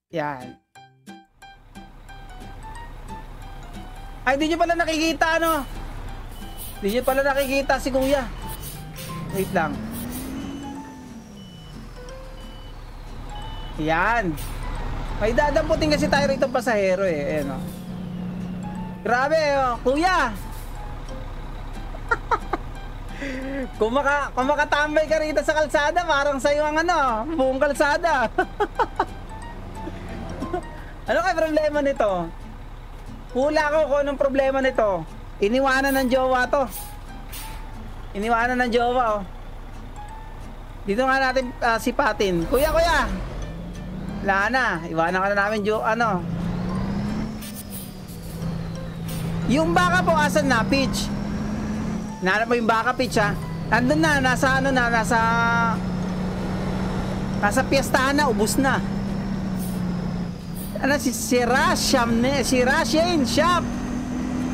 Yan. Ay, di nyo pala nakikita, ano? Di nyo pala nakikita si kuya. Wait lang. Yan. May dadamputin kasi tayo rito pasahero eh. Ayan, oh. Grabe, oh. Kuya! Kung makatambay ka rito sa kalsada, parang sa'yo ang ano, buong kalsada. Ano kaya problema nito? Hula ko kung anong problema nito. Iniwanan ng jowa to. Iniwanan ng jowa, oh. Dito nga natin sipatin. Kuya, kuya! Wala na. Iwanan ka na namin, ano. Yung baka po, asan na? Peach. Nanap mo yung baka, Peach, ha? Nandun na, nasa ano na, nasa piyestahan na, ubus na. Ano, si Rashin Shop.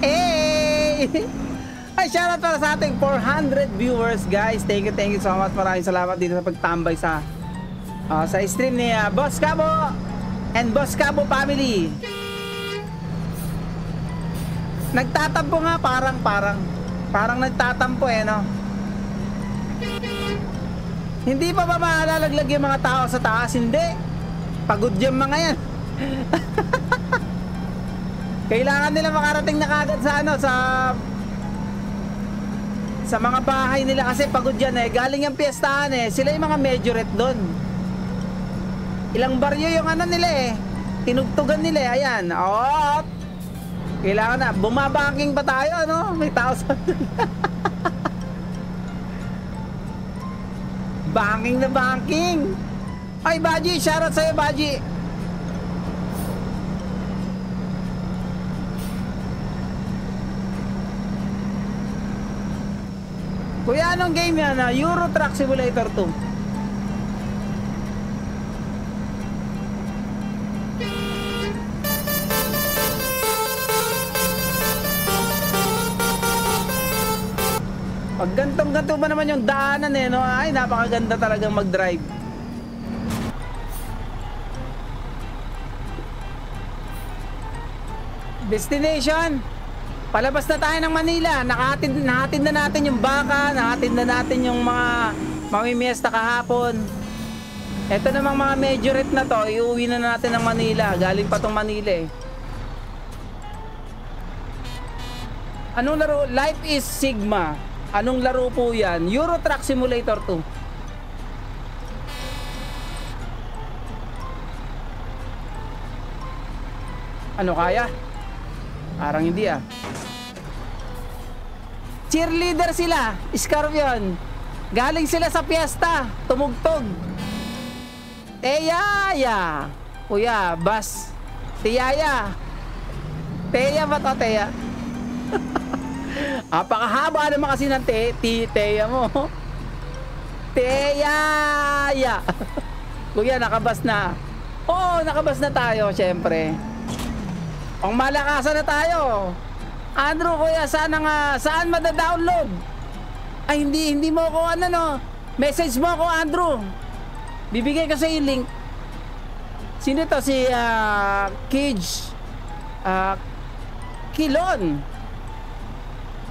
Eh! Ay, shoutout para sa ating 400 viewers, guys. Thank you so much. Maraming salamat dito sa pagtambay sa stream ni Boss Cabo and Boss Cabo family. Nagtatampo nga, parang nagtatampo eh, no? Hindi pa ba maalalaglag yung mga tao sa taas? Hindi. Pagod yung mga yan. Kailangan nila makarating na kagad sa ano, sa mga bahay nila kasi pagod yan eh. Galing yung piyestahan eh. Sila yung mga majorette doon. Ilang baryo yung ano nila eh. Tinugtugan nila eh. Ayan. Oh, kailangan na. Bumabanking pa tayo, no? May tao sa banking na banking. Ay, Baji. Shoutout sa'yo, Baji. Kuya, anong game yan? Euro Truck Simulator 2. Pag gantong-ganto ba naman yung daanan eh, no? Ay, napakaganda talagang mag-drive. Destination. Palabas na tayo ng Manila. Nahatid na natin yung baka, nahatid na natin yung mga mamimiesta kahapon. Ito namang mga majorette na to, iuwi na natin ng Manila. Galing pa tong Manila eh. Anong laro? Life is Sigma. Anong laro po yan? Euro Truck Simulator 2. Ano kaya? Parang hindi ah. Cheerleader sila, Scorpion. Galing sila sa piyesta, tumugtog. Teyaya. Kuya, Bas. Teyaya. Teya ba to, Teya? Apakahaba naman kasi ng Teya mo. Teyaya. Kuya, nakabas na. Oo, nakabas na tayo, syempre. Pang malakasan na tayo. Andrew, kuya, saan mada-download? Ay, hindi mo ako ano, no? Message mo ako, Andrew. Bibigay ko sa iyo link. Sino to? Si Kij Kilon.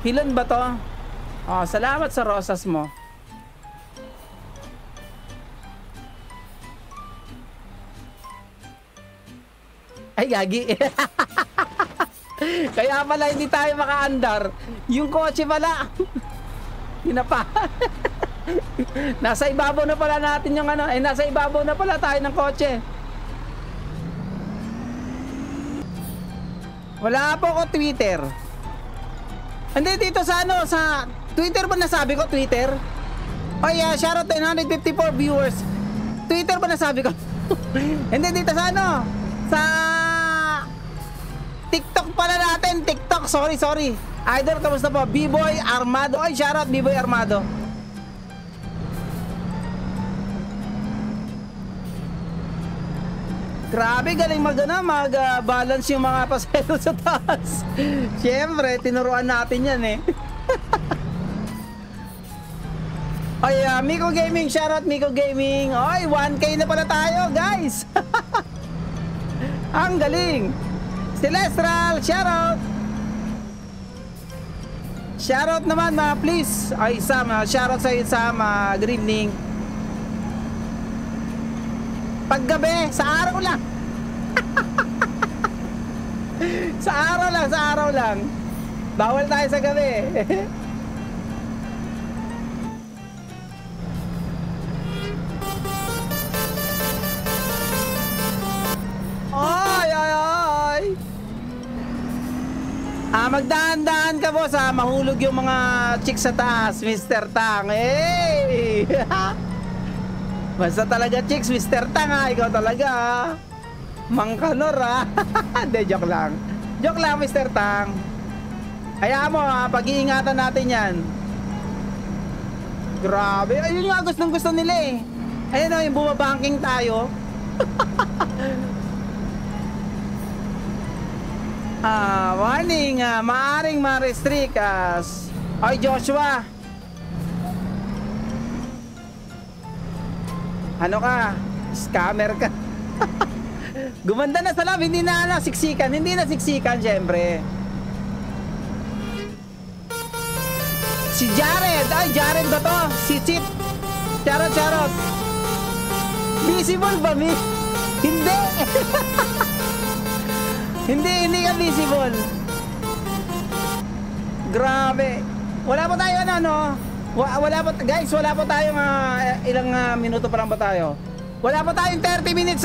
Kilon ba to? Oh, salamat sa rosas mo. Ay, gagi. Kaya pala hindi tayo maka-andar. Yung kotse pala. Hinapa. Nasa ibabaw na pala natin yung ano. Nasa ibabaw na pala tayo ng kotse. Wala po ko Twitter. Hindi, dito sa ano, sa Twitter ba nasabi ko? Twitter? Oy, shoutout 954 viewers. Twitter ba nasabi ko? Hindi, dito sa ano, sa TikTok pala natin. TikTok, sorry. Idol, kamusta po? B-Boy Armado. Oy, shoutout B-Boy Armado. Grabe, galing mag-balance yung mga pasero sa taas. Siyempre, tinuruan natin yan eh. Ay, Miko Gaming, shoutout Miko Gaming. Oy, 1K na pala tayo, guys. Ang galing. Celestial, shoutout. Shoutout naman mga please. Ay Sam, shoutout sa'yo Sam. Good evening. Paggabi, sa araw lang. Sa araw lang, sa araw lang. Bawal tayo sa gabi. Ay, ay, ay. Magdaan-daan ka boss mahulog yung mga chicks sa taas, Mr. Tang. Hey! Basta talaga chicks, Mr. Tang ikaw talaga Mangkanor Hindi, joke lang. Joke lang, Mr. Tang. Hayaan mo pag-iingatan natin yan. Grabe, ayun nga gustong-gusto nila eh. Ayun yung bumabanking tayo. Warning, maaring ma-restrict Ay Joshua, ano ka? Scammer ka. Gumanda na sa love, hindi na nasiksikan. Hindi na siksikan syempre. Si Jared, ay Jared ba to? Si Chip. Charot. Visible ba mi? Hindi. Hindi ka visible. Grabe. Wala pa tayo wala pa guys, wala pa tayong ilang minuto pa lang ba tayo? Wala pa tayong 30 minutes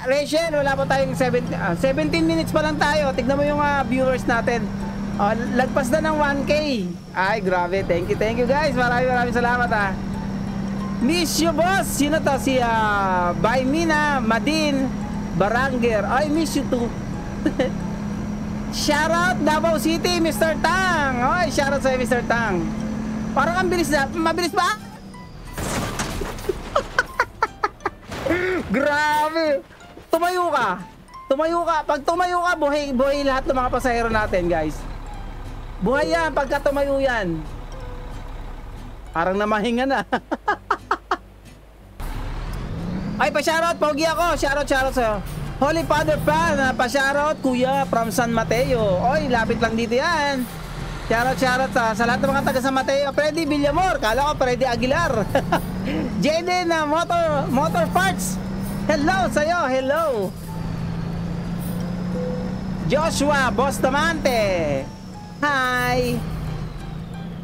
Rachel, wala pa tayong 17 minutes pa lang tayo. Tignan mo yung viewers natin. Lagpas na ng 1K. Ay, grabe. Thank you guys. Maraming salamat Miss you boss. Sino to? Si Baymina Madin Baranger. Ay, miss you too. Shoutout Davao City, Mr. Tang. Ay, shoutout sa'yo, Mr. Tang. Parang ang bilis na. Mabilis ba? Grabe. Tumayo ka. Pag tumayo ka, buhay lahat ng mga pasahero natin, guys. Buhay yan pagka tumayo yan. Parang namahinga na. Ay, pa-shoutout. Pogi ako. Shoutout sa'yo. Holy Father Pan, pa-shoutout kuya from San Mateo. Oy, lapit lang dito yan. Shoutout sa lahat ng mga taga San Mateo. Freddy Villamor, kala ko Freddy Aguilar. Jaden na motor parts. Hello sa'yo, hello. Joshua Bustamante. Hi.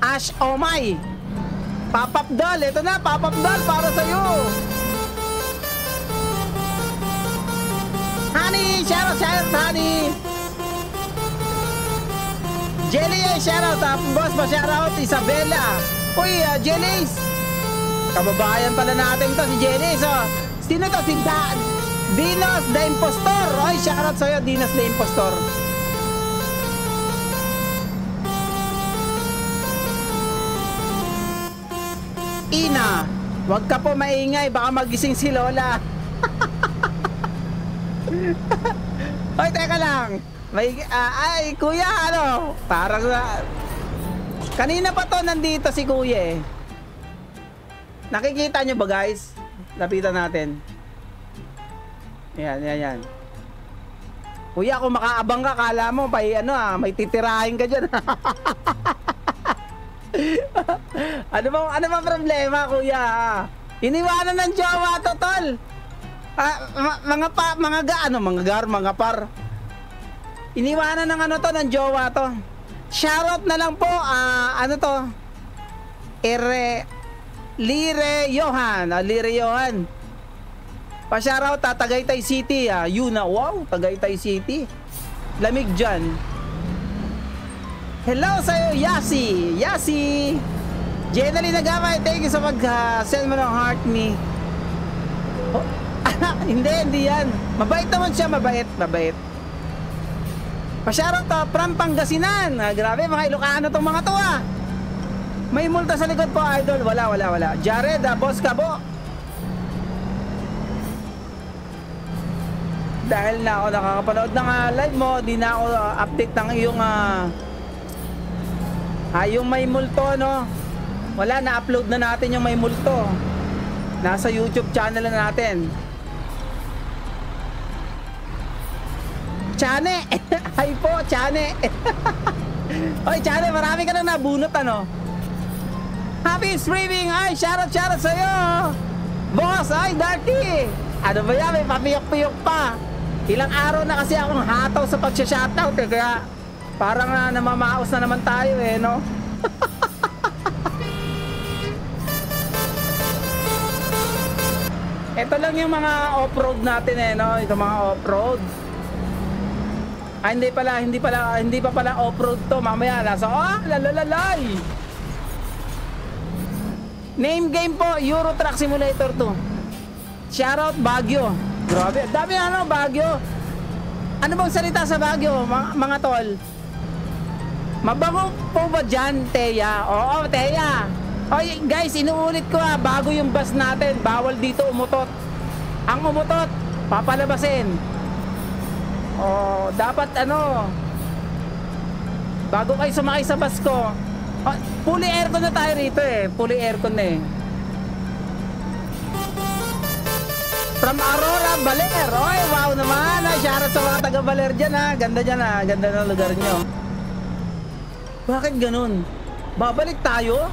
Ash Omay. Pop-up doll, ito na, pop-up doll para sa'yo. Honey, shoutout, honey. Jelly, shoutout, boss ba shoutout, Isabella. Uy, Jellies. Kababayan pala natin to, si Jellies. Sino to? Si Dinos the Impostor. Uy, shoutout sa'yo, Dinos the Impostor. Ina, wag ka po maingay, baka magising si Lola. Hoy, teka lang. Ay, kuya, parang kanina pa to nandito si kuya eh. Nakikita nyo ba guys? Lapitan natin. Yan. Kuya, kung makaabang ka, kala mo may titirahin ka dyan. Ano bang problema, kuya? Iniwanan ng jowa to, tol. Mga par. Iniwanan ng ng jowa to. Shoutout na lang po, Lire Johan. Pa-shoutout Tagaytay City, wow, Tagaytay City. Lamig dyan. Hello sa'yo, Yasi. Generally Nagamay, thank you sa mag-send mo ng heart me. Hindi yan. Mabait naman siya, mabait. Pa-shoutout from Pangasinan. Grabe, mga Ilocano tong mga to May multa sa likod po, idol. Wala. Jared, boss ka po. Dahil na ako nakakapanood ng live mo, di na ako update ng iyong yung may multo, wala, na-upload na natin yung may multo. Nasa YouTube channel na natin. Chane. Hi po, Chane. Oy, Chane, marami ka nang nabunot, ano? Happy streaming! Ay, shoutout sa'yo! Boss, ay, Darty! Ano ba yan? May papiyok-piyok pa. Ilang araw na kasi akong hataw sa pag-shoutout eh. Kaya parang namamaos na naman tayo eh, no? Ito lang yung mga off-road natin eh, no? Ito mga off-road. Ah, hindi pa pala off-road to. Mamaya nasa, lalalay! Name game po, Euro Truck Simulator 2. Shoutout Baguio. Grabe, dami Baguio. Ano bang salita sa Baguio, mga tol? Mabango po ba dyan, Teya? Oo, Teya. Oy, guys, inuulit ko bago yung bus natin, bawal dito umutot. Ang umutot, papalabasin. Oh, dapat bago kayo sumakay sa bus ko. Oh, fully aircon na tayo rito eh. Fully aircon na eh. From Aurora, Baler. Oy, wow naman. Shoutout sa mga taga Baler dyan ha. Ganda dyan ha. Ganda ng lugar nyo. Bakit ganun? Babalik tayo?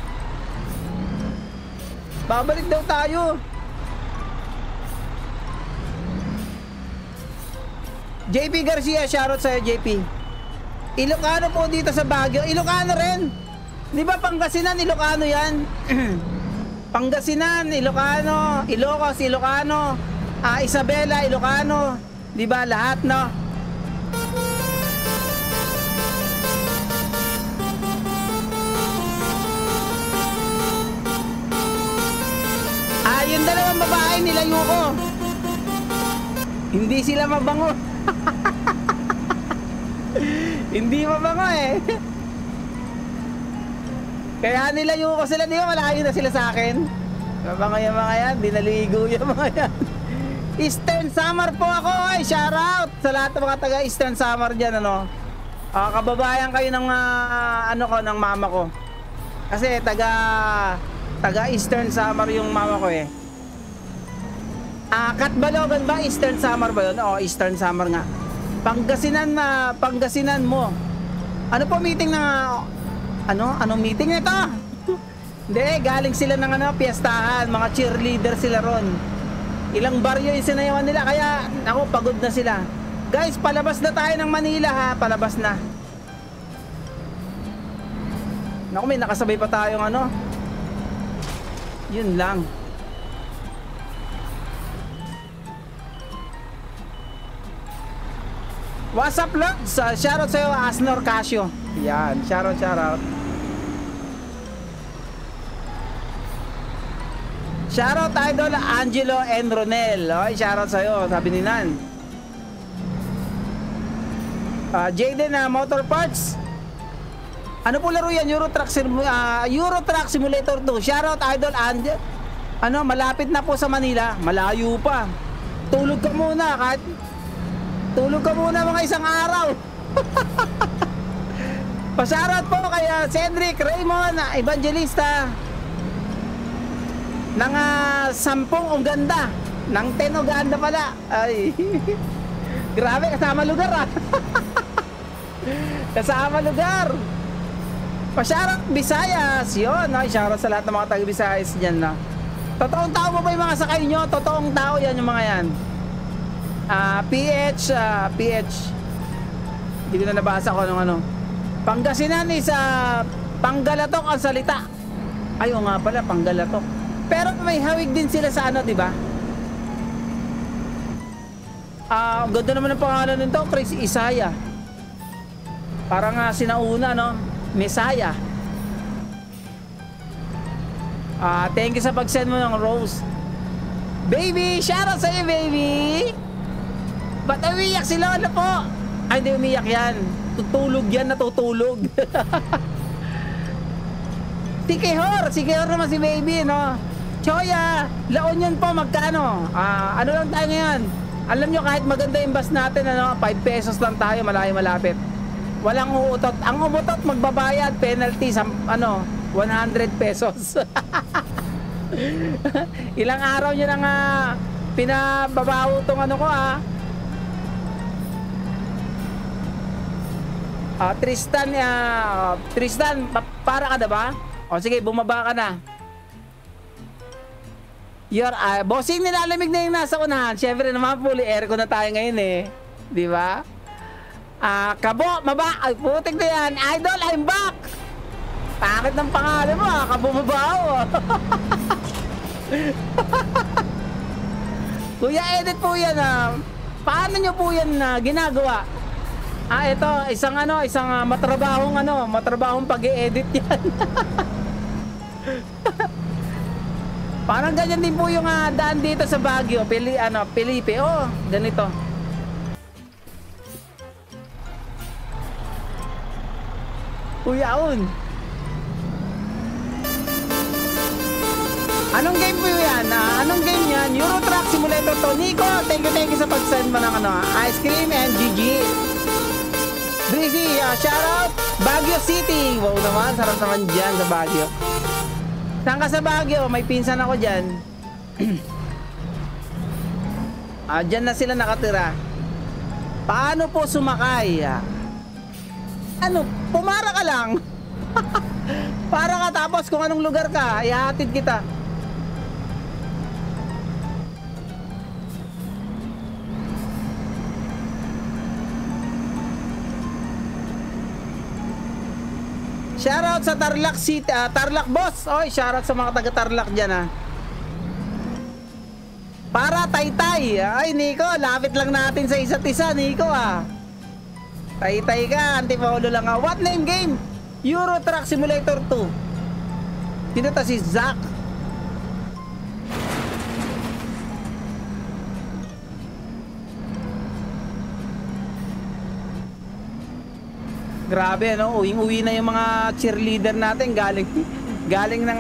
Babalik daw tayo. JP Garcia, shoutout sa'yo JP. Ilocano po dito sa Baguio. Ilocano rin. Di ba Pangasinan, Ilocano yan? Pangasinan, Ilocano, Ilocos, Ilocano, Isabela, Ilocano. Di ba lahat, no? Yung dalawang babae nilayo ko. Hindi sila mabango. Hindi mabango eh. Kaya nilayo ko sila, di ba malayo na sila sa akin? Mabango yung mga yan, dinaligo yung mga yan. Eastern Samar po ako, ay shoutout sa lahat ng mga taga Eastern Samar dyan, ano. Kababayan kayo ng ng mama ko. Kasi taga Eastern Samar yung mama ko eh. Katbalogan ba? Eastern Samar ba yun? Oo, Eastern Samar nga. Pangasinan mo. Ano po meeting na anong meeting nito? Hindi, galing sila ng piyestahan, mga cheerleader sila ron. Ilang baryo yung sinayawan nila, kaya ako pagod na sila. Guys, palabas na tayo ng Manila ha, palabas na. Naku, may nakasabay pa tayong yun lang. What's up, Lods? Shoutout sa'yo, Asnor Casio. Yan, shoutout. Shoutout Idol Angelo and Ronel. Okay, shoutout sa'yo, sabi ni Nan. Jaden Motor Parts. Ano po laro yan? Euro Truck Simulator 2. Shoutout Idol Angel. Malapit na po sa Manila. Malayo pa. Tulog ka muna mga isang araw. Pa-shoutout po kay Cedric Raymond Evangelista ng 10 Uganda, ng 10 Uganda pala. Ay. Grabe, kasama lugar kasama lugar. Pa-shoutout Visayas. Yun, shoutout sa lahat ng mga taga Visayas dyan na. Totoong tao mo ba yung mga sakay nyo? Totoong tao yan yung mga yan. PH hindi ko na nabasa ko Pangasinan is Panggalatok ang salita. Ayaw nga pala, Panggalatok. Pero may hawig din sila sa di ba? Ang ganda naman ng pangalan nito, Chris Isaya. Parang sinauna, Messiah. Thank you sa pag-send mo ng rose. Baby, shoutout sa'yo, baby. Ba't umiyak si Lola po? Ay, hindi umiyak yan. Tutulog yan, natutulog. Si Kehor naman si baby, Choya, La Union po, magkano? Ano lang tayo ngayon? Alam nyo, kahit maganda yung bus natin, 5 pesos lang tayo, malayo malapit. Walang uutot. Ang umutot, magbabayad, penalty, 100 pesos. Ilang araw nyo nang pinababaho tong ko Tristan, Tristan, para ka na ba? O sige, bumaba ka na. Bossing, nilalamig na yung nasa unahan. Siyempre naman, fully aircon na tayo ngayon eh. Di ba? Kabo, maba. Ay, putik na yan. Idol, I'm back! Takit ng pangalan mo, Kabo Mabao. Kuya, edit po yan paano nyo po yan ginagawa? Ito, isang matrabahong pag-i-edit yan. Parang ganyan din po yung daan dito sa Baguio, Felipe. Oh, ganito. Kuyaon. Anong game po yan? Anong game yan? Euro Truck Simulator to. Nico, thank you sa pag-send mo ng ice cream and GG. Breezy, shoutout Baguio City. Wow naman, sarap naman dyan sa Baguio. Saan ka sa Baguio? May pinsan ako dyan. Dyan na sila nakatira. Paano po sumakay? Pumara ka lang. Para ka tapos kung anong lugar ka, ihatid kita. Shoutout sa Tarlac City, Tarlac Boss. Oy, shoutout sa mga taga Tarlac diyan Para Taytay. Ay, Nico, lapit lang natin sa isa't isa, Nico Taytay ka, Antipolo lang What name game? Euro Truck Simulator 2. Sino to si Zach? Grabe, uwing-uwi na yung mga cheerleader natin galing ng